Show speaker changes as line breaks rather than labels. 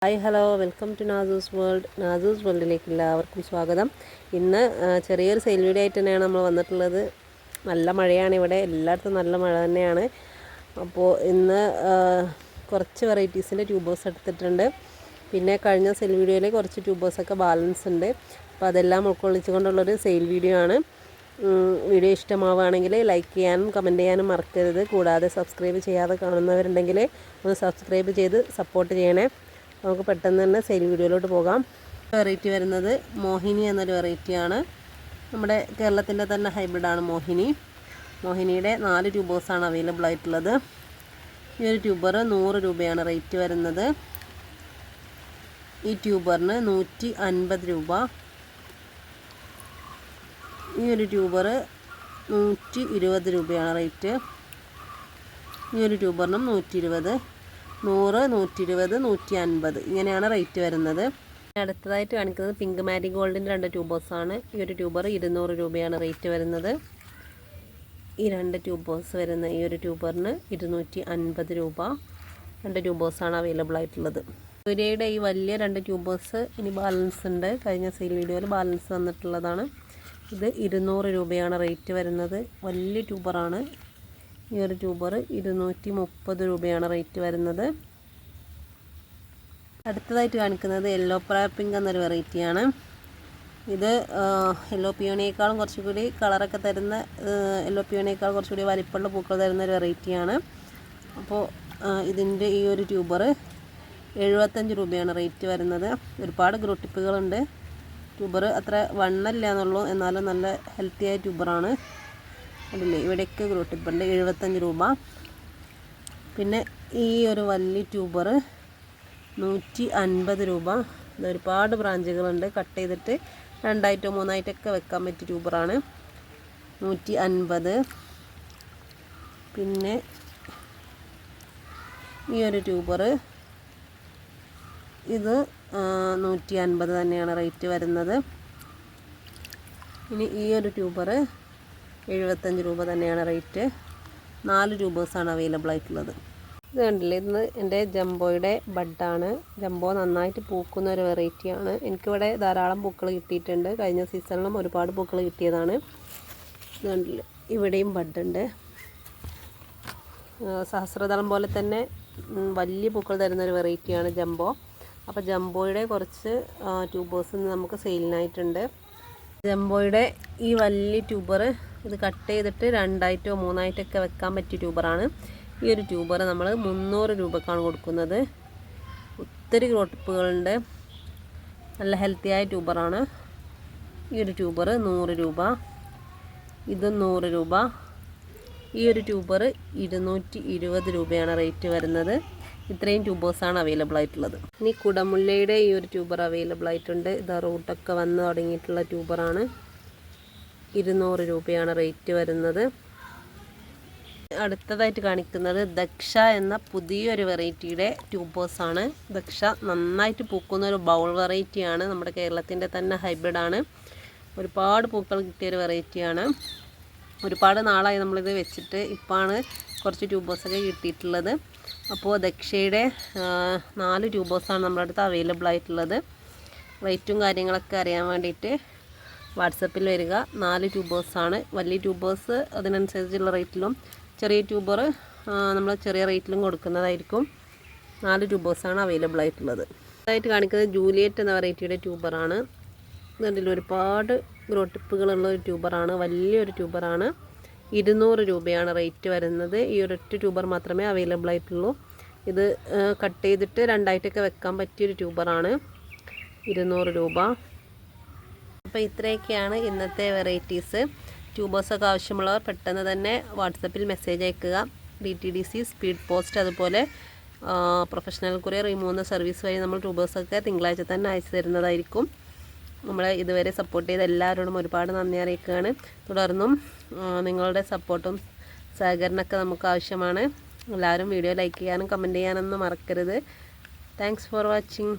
Hi hello welcome to Nasu's world. നാസൂസ് വേൾഡിലേക്ക് എല്ലാവർക്കും സ്വാഗതം. ഇന്ന് ചെറിയൊരു സെയിൽ വീഡിയോ ആയിട്ട് തന്നെയാണ് നമ്മൾ വന്നിട്ടുള്ളത്. നല്ല മഴയാണ് ഇവിടെ, എല്ലായിടത്തും നല്ല മഴ തന്നെയാണ്. അപ്പോൾ ഇന്ന് കുറച്ച് വെറൈറ്റീസിൻ്റെ ട്യൂബേഴ്സ് എടുത്തിട്ടുണ്ട്. പിന്നെ കഴിഞ്ഞ സെയിൽ വീഡിയോയിൽ കുറച്ച് ട്യൂബേഴ്സൊക്കെ ബാലൻസ് ഉണ്ട്. അപ്പോൾ അതെല്ലാം ഉൾക്കൊള്ളിച്ചുകൊണ്ടുള്ളൊരു സെയിൽ വീഡിയോ ആണ്. വീഡിയോ ഇഷ്ടമാവുകയാണെങ്കിൽ ലൈക്ക് ചെയ്യാനും കമൻറ്റ് ചെയ്യാനും മറക്കരുത്. കൂടാതെ സബ്സ്ക്രൈബ് ചെയ്യാതെ കാണുന്നവരുണ്ടെങ്കിൽ ഒന്ന് സബ്സ്ക്രൈബ് ചെയ്ത് സപ്പോർട്ട് ചെയ്യണേ. നമുക്ക് പെട്ടെന്ന് തന്നെ സെയിൽ വീഡിയോയിലോട്ട് പോകാം. വെറൈറ്റി വരുന്നത് മോഹിനി എന്നൊരു വെറൈറ്റിയാണ്. നമ്മുടെ കേരളത്തിൻ്റെ തന്നെ ഹൈബ്രിഡാണ് മോഹിനി. മോഹിനിയുടെ 4 ട്യൂബേഴ്സാണ് അവൈലബിൾ ആയിട്ടുള്ളത്. ഈ ഒരു ട്യൂബർ 100 രൂപയാണ് റേറ്റ് വരുന്നത്. ഈ ട്യൂബറിന് 150 രൂപ. ഈ ഒരു ട്യൂബർ 120 രൂപയാണ് റേറ്റ്. ഈ ഒരു ട്യൂബറിനും 120, 100, 120, 150 ഇങ്ങനെയാണ് റേറ്റ് വരുന്നത്. അടുത്തതായിട്ട് കാണിക്കുന്നത് പിങ്ക് മാരിഗോൾഡിൻ്റെ 2 ട്യൂബേഴ്സാണ്. ഈ ഒരു ട്യൂബർ 200 രൂപയാണ് റേറ്റ് വരുന്നത്. ഈ 2 ട്യൂബേഴ്സ് വരുന്ന ഈ ഒരു ട്യൂബറിന് 250 രൂപ. 2 ട്യൂബേഴ്സാണ് അവൈലബിൾ ആയിട്ടുള്ളത്. സൂര്യയുടെ ഈ വലിയ 2 ട്യൂബേഴ്സ് ഇനി ബാലൻസ് ഉണ്ട്. കഴിഞ്ഞ സെയിൽ വീഡിയോയിൽ ബാലൻസ് വന്നിട്ടുള്ളതാണ്. ഇത് 200 രൂപയാണ് റേറ്റ് വരുന്നത്. വലിയ ട്യൂബറാണ്. ഈ ഒരു ട്യൂബർ 230 രൂപയാണ് റേറ്റ് വരുന്നത്. അടുത്തതായിട്ട് കാണിക്കുന്നത് യെല്ലോ പിങ്ക് എന്നൊരു വെറൈറ്റിയാണ്. ഇത് യെല്ലോ പിയോണിയേക്കാളും കുറച്ചുകൂടി കളറൊക്കെ തരുന്ന, യെല്ലോ പിയോണിയേക്കാൾ കുറച്ചുകൂടി വലിപ്പമുള്ള പൂക്കൾ തരുന്ന ഒരു വെറൈറ്റിയാണ്. അപ്പോൾ ഇതിൻ്റെ ഈ ഒരു ട്യൂബർ 75 രൂപയാണ് റേറ്റ് വരുന്നത്. ഒരുപാട് ഗ്രോ ടിപ്പുകളുണ്ട്. ട്യൂബർ അത്ര വണ്ണല്ല എന്നുള്ളൂ, എന്നാലും നല്ല ഹെൽത്തിയായ ട്യൂബറാണ്. അതില്ലേ ഇവിടെയൊക്കെ ഗ്രോ ടിപ്പുണ്ട്. 75 രൂപ. പിന്നെ ഈ ഒരു വലിയ ട്യൂബർ 150 രൂപ. ഇത് ഒരുപാട് ബ്രാഞ്ചുകളുണ്ട്. കട്ട് ചെയ്തിട്ട് 2ആയിട്ടോ 3ആയിട്ടൊക്കെ വെക്കാൻ പറ്റിയ ട്യൂബറാണ്. 150. പിന്നെ ഈ ഒരു ട്യൂബർ ഇത് 150 തന്നെയാണ് റേറ്റ് വരുന്നത്. ഇനി ഈ ഒരു ട്യൂബർ 75 രൂപ തന്നെയാണ് റേറ്റ്. 4 ട്യൂബേഴ്സാണ് അവൈലബിൾ ആയിട്ടുള്ളത്. ഇത് കണ്ടില്ലേ, ഇന്ന് എൻ്റെ ജംബോയുടെ ബഡാണ്. ജംബോ നന്നായിട്ട് പൂക്കുന്ന ഒരു വെറൈറ്റിയാണ്. എനിക്കിവിടെ ധാരാളം പൂക്കൾ കിട്ടിയിട്ടുണ്ട്. കഴിഞ്ഞ സീസണിലും ഒരുപാട് പൂക്കൾ കിട്ടിയതാണ്. ഇത് കണ്ടില്ലേ, ഇവിടെയും ബഡുണ്ട്. സഹസ്രദളം പോലെ തന്നെ വലിയ പൂക്കൾ തരുന്നൊരു വെറൈറ്റിയാണ് ജംബോ. അപ്പോൾ ജംബോയുടെ കുറച്ച് ട്യൂബേഴ്സ് നമുക്ക് സെയിലിനായിട്ടുണ്ട്. ജംബോയുടെ ഈ വലിയ ട്യൂബർ ഇത് കട്ട് ചെയ്തിട്ട് 2ആയിട്ടോ 3ആയിട്ടൊക്കെ വെക്കാൻ പറ്റിയ ട്യൂബറാണ്. ഈ ഒരു ട്യൂബർ നമ്മൾ 300 രൂപക്കാണ് കൊടുക്കുന്നത്. ഒത്തിരി ഗ്രോട്ടിപ്പുകളുണ്ട്. നല്ല ഹെൽത്തിയായ ട്യൂബറാണ്. ഈ ഒരു ട്യൂബർ 100 രൂപ. ഇതും 100 രൂപ. ഈ ഒരു ട്യൂബർ 220 രൂപയാണ് റേറ്റ് വരുന്നത്. ഇത്രയും ട്യൂബേഴ്സാണ് അവൈലബിൾ ആയിട്ടുള്ളത്. ഇനി കുടമുല്ലയുടെ ഈ ഒരു ട്യൂബർ അവൈലബിൾ ആയിട്ടുണ്ട്. ഇത് റൂട്ടൊക്കെ വന്ന് തുടങ്ങിയിട്ടുള്ള ട്യൂബറാണ്. 200 രൂപയാണ് റേറ്റ് വരുന്നത്. അടുത്തതായിട്ട് കാണിക്കുന്നത് ദക്ഷ എന്ന പുതിയൊരു വെറൈറ്റിയുടെ ട്യൂബേഴ്സാണ്. ദക്ഷ നന്നായിട്ട് പൂക്കുന്ന ഒരു ബൗൾ വെറൈറ്റിയാണ്. നമ്മുടെ കേരളത്തിൻ്റെ തന്നെ ഹൈബ്രിഡാണ്. ഒരുപാട് പൂക്കൾ കിട്ടിയൊരു വെറൈറ്റിയാണ്. ഒരുപാട് നാളായി നമ്മളിത് വെച്ചിട്ട്. ഇപ്പോഴാണ് കുറച്ച് ട്യൂബേഴ്സൊക്കെ കിട്ടിയിട്ടുള്ളത്. അപ്പോൾ ദക്ഷയുടെ 4 ട്യൂബേഴ്സാണ് നമ്മുടെ അടുത്ത് അവൈലബിൾ ആയിട്ടുള്ളത്. റേറ്റും കാര്യങ്ങളൊക്കെ അറിയാൻ വേണ്ടിയിട്ട് വാട്സപ്പിൽ വരിക. 4 ട്യൂബേഴ്സാണ്. വലിയ ട്യൂബേഴ്സ് അതിനനുസരിച്ചുള്ള റേറ്റിലും, ചെറിയ ട്യൂബർ നമ്മൾ ചെറിയ റേറ്റിലും കൊടുക്കുന്നതായിരിക്കും. 4 ട്യൂബേഴ്സാണ് അവൈലബിൾ ആയിട്ടുള്ളത്. അതായിട്ട് കാണിക്കുന്നത് ജൂലിയറ്റ് എന്ന വെറൈറ്റിയുടെ ട്യൂബറാണ്. ഇതിൽ ഒരുപാട് ഗ്രോ ടിപ്പുകളുള്ള ഒരു ട്യൂബറാണ്. വലിയൊരു ട്യൂബറാണ്. 200 രൂപയാണ് റേറ്റ് വരുന്നത്. ഈ ഒരൊറ്റ ട്യൂബർ മാത്രമേ അവൈലബിൾ ആയിട്ടുള്ളൂ. ഇത് കട്ട് ചെയ്തിട്ട് 2ആയിട്ടൊക്കെ വെക്കാൻ പറ്റിയൊരു ട്യൂബറാണ്. 200 രൂപ. അപ്പോൾ ഇത്രയൊക്കെയാണ് ഇന്നത്തെ വെറൈറ്റീസ്. ട്യൂബേഴ്സൊക്കെ ആവശ്യമുള്ളവർ പെട്ടെന്ന് തന്നെ വാട്സപ്പിൽ മെസ്സേജ് അയക്കുക. DTDC, സ്പീഡ് പോസ്റ്റ്, അതുപോലെ പ്രൊഫഷണൽ കൊറിയർ, ഈ 3 സർവീസ് വഴി നമ്മൾ ട്യൂബേഴ്സൊക്കെ തിങ്കളാഴ്ച തന്നെ അയച്ചു തരുന്നതായിരിക്കും. നമ്മളെ ഇതുവരെ സപ്പോർട്ട് ചെയ്ത എല്ലാവരോടും ഒരുപാട് നന്ദി അറിയിക്കുകയാണ്. തുടർന്നും നിങ്ങളുടെ സപ്പോർട്ടും സഹകരണമൊക്കെ നമുക്ക് ആവശ്യമാണ്. എല്ലാവരും വീഡിയോ ലൈക്ക് ചെയ്യാനും കമൻറ്റ് ചെയ്യാനൊന്നും മറക്കരുത്. Thanks for watching.